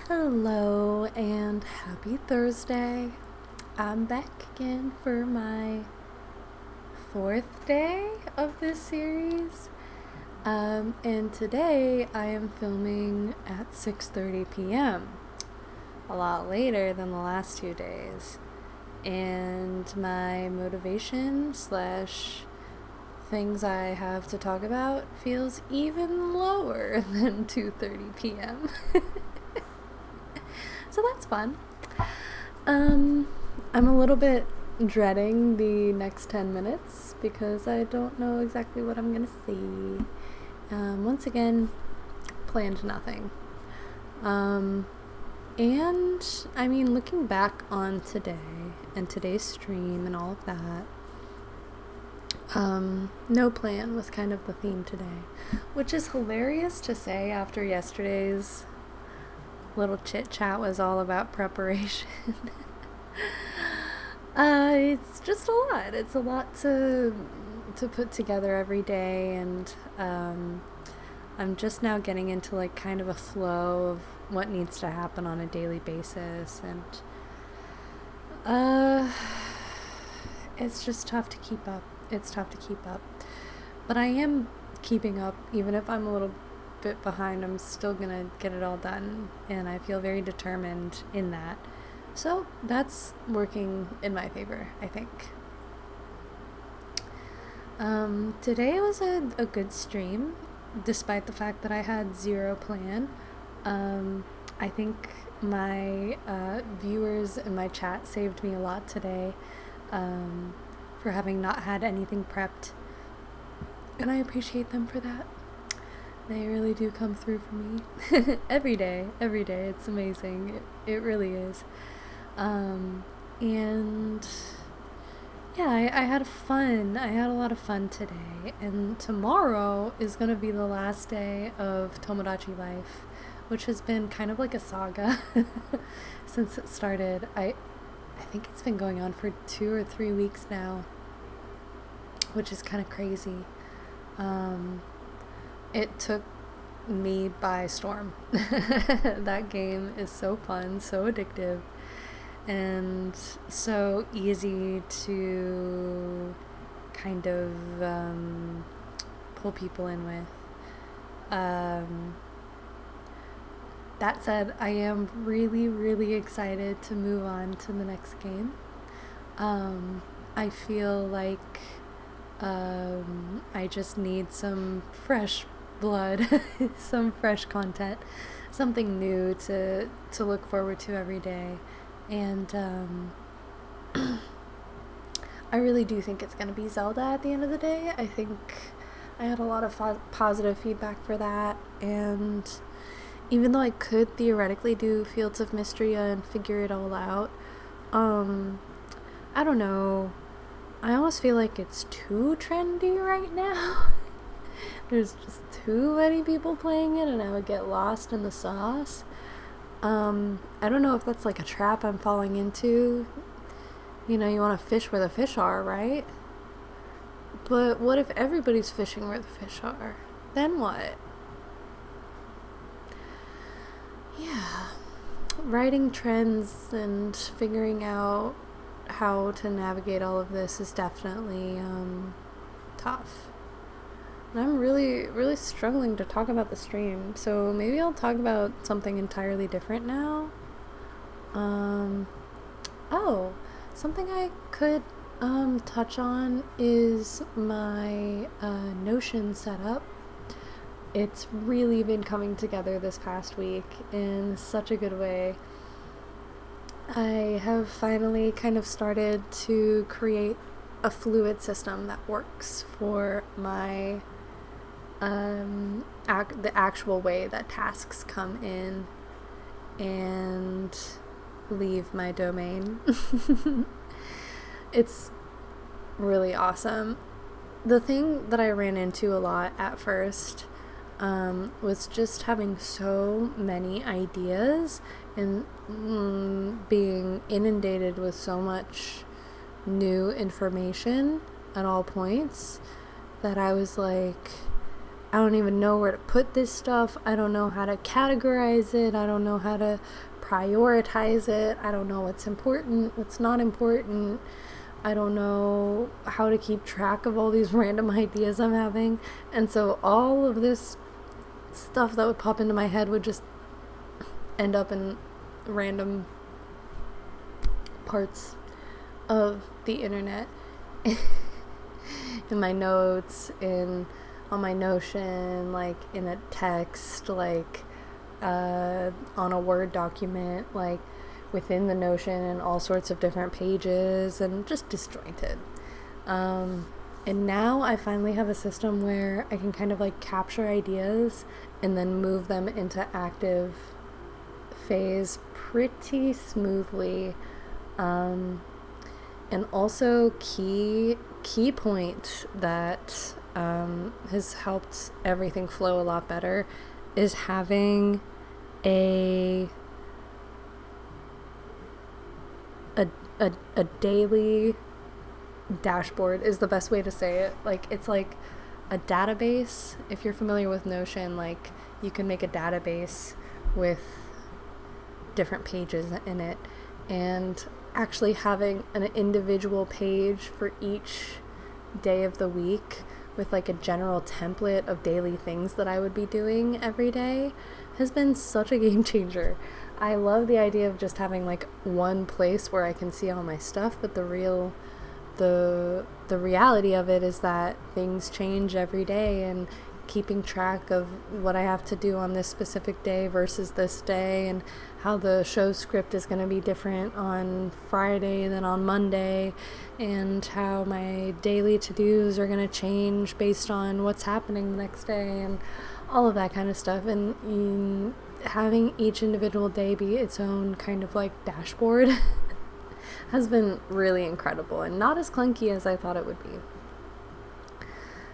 Hello and happy Thursday. I'm back again for my fourth day of this series. And today I am filming at 6:30 p.m. A lot later than the last 2 days. And my motivation slash things I have to talk about feels even lower than 2:30 p.m. So that's fun. I'm a little bit dreading the next 10 minutes because I don't know exactly what I'm going to see. Once again, planned nothing. And I mean, looking back on today and today's stream and all of that, no plan was kind of the theme today, which is hilarious to say after yesterday's little chit chat was all about preparation. It's just a lot. It's a lot to put together every day, and I'm just now getting into like kind of a flow of what needs to happen on a daily basis, and it's just tough to keep up. But I am keeping up, even if I'm a little bit behind. I'm still gonna get it all done, and I feel very determined in that. So that's working in my favor, I think. Today was a good stream, despite the fact that I had zero plan. I think my viewers in my chat saved me a lot today for having not had anything prepped, and I appreciate them for that. They really do come through for me every day. It's amazing. It really is. And yeah, I had fun. I had a lot of fun today. And tomorrow is going to be the last day of Tomodachi Life, which has been kind of like a saga since it started. I think it's been going on for 2 or 3 weeks now, which is kind of crazy. It took me by storm. That game is so fun, so addictive, and so easy to kind of pull people in with. That said, I am really, really excited to move on to the next game. I feel like I just need some fresh blood, some fresh content, something new to look forward to every day. And I really do think it's going to be Zelda at the end of the day. I think I had a lot of positive feedback for that, and even though I could theoretically do Fields of Mystria and figure it all out, I don't know. I almost feel like it's too trendy right now. There's just too many people playing it, and I would get lost in the sauce. I don't know if that's like a trap I'm falling into. You know, you want to fish where the fish are, right? But what if everybody's fishing where the fish are? Then what? Yeah. Writing trends and figuring out how to navigate all of this is definitely tough. And I'm really, really struggling to talk about the stream, so maybe I'll talk about something entirely different now. Something I could touch on is my Notion setup. It's really been coming together this past week in such a good way. I have finally kind of started to create a fluid system that works for my the actual way that tasks come in and leave my domain. It's really awesome. The thing that I ran into a lot at first was just having so many ideas and being inundated with so much new information at all points that I was like, I don't even know where to put this stuff. I don't know how to categorize it. I don't know how to prioritize it. I don't know what's important, what's not important. I don't know how to keep track of all these random ideas I'm having. And so all of this stuff that would pop into my head would just end up in random parts of the internet. In my notes, on my Notion, like in a text, like on a Word document, like within the Notion, and all sorts of different pages, and just disjointed. And now I finally have a system where I can kind of like capture ideas and then move them into active phase pretty smoothly. And also key point that has helped everything flow a lot better is having a daily dashboard is the best way to say it. Like, it's like a database. If you're familiar with Notion, like, you can make a database with different pages in it, and actually having an individual page for each day of the week with like a general template of daily things that I would be doing every day has been such a game changer. I love the idea of just having like one place where I can see all my stuff, but the reality of it is that things change every day, and keeping track of what I have to do on this specific day versus this day, and how the show script is going to be different on Friday than on Monday, and how my daily to-dos are going to change based on what's happening the next day, and all of that kind of stuff. And having each individual day be its own kind of like dashboard has been really incredible, and not as clunky as I thought it would be.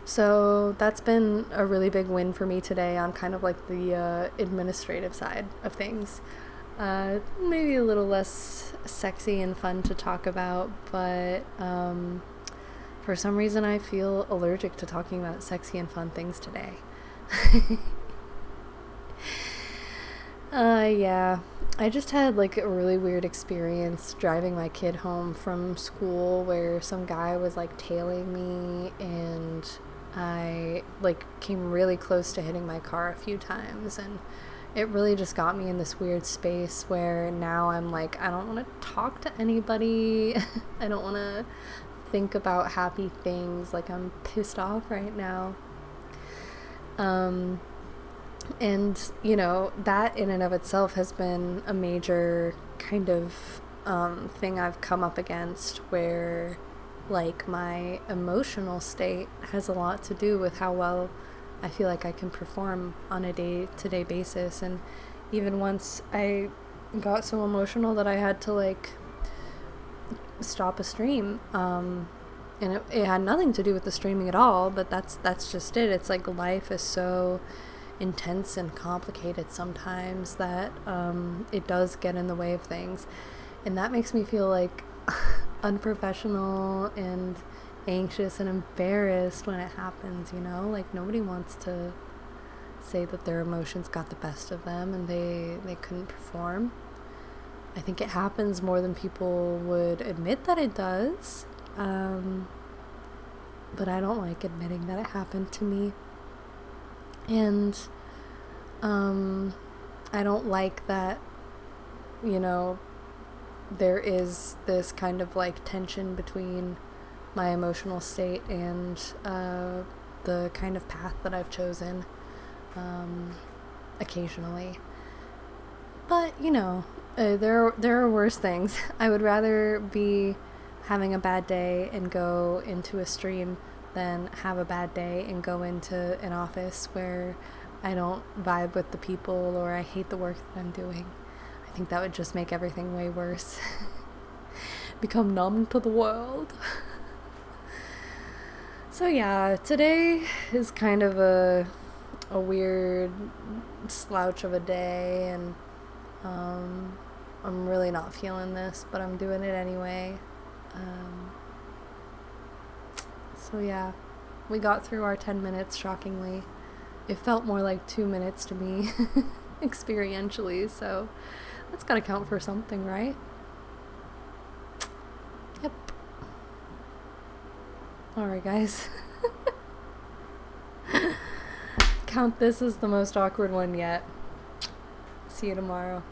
So that's been a really big win for me today on kind of like the administrative side of things. Maybe a little less sexy and fun to talk about, but for some reason I feel allergic to talking about sexy and fun things today. Yeah, I just had like a really weird experience driving my kid home from school where some guy was like tailing me, and I like came really close to hitting my car a few times, and it really just got me in this weird space where now I'm like, I don't want to talk to anybody. I don't want to think about happy things. Like, I'm pissed off right now. And, you know, that in and of itself has been a major kind of thing I've come up against, where like my emotional state has a lot to do with how well I feel like I can perform on a day-to-day basis. And even once I got so emotional that I had to like stop a stream, and it had nothing to do with the streaming at all, but that's just it. It's like life is so intense and complicated sometimes that it does get in the way of things, and that makes me feel like unprofessional and anxious and embarrassed when it happens, you know? Like, nobody wants to say that their emotions got the best of them and they couldn't perform. I think it happens more than people would admit that it does, but I don't like admitting that it happened to me. And I don't like that, you know, there is this kind of like tension between my emotional state and the kind of path that I've chosen occasionally. But, you know, there are worse things. I would rather be having a bad day and go into a stream than have a bad day and go into an office where I don't vibe with the people or I hate the work that I'm doing. I think that would just make everything way worse. Become numb to the world. So yeah, today is kind of a weird slouch of a day, and I'm really not feeling this, but I'm doing it anyway. So yeah, we got through our 10 minutes, shockingly. it felt more like 2 minutes to me experientially, so that's gotta count for something, right? Yep. Alright, guys. Count this as the most awkward one yet. See you tomorrow.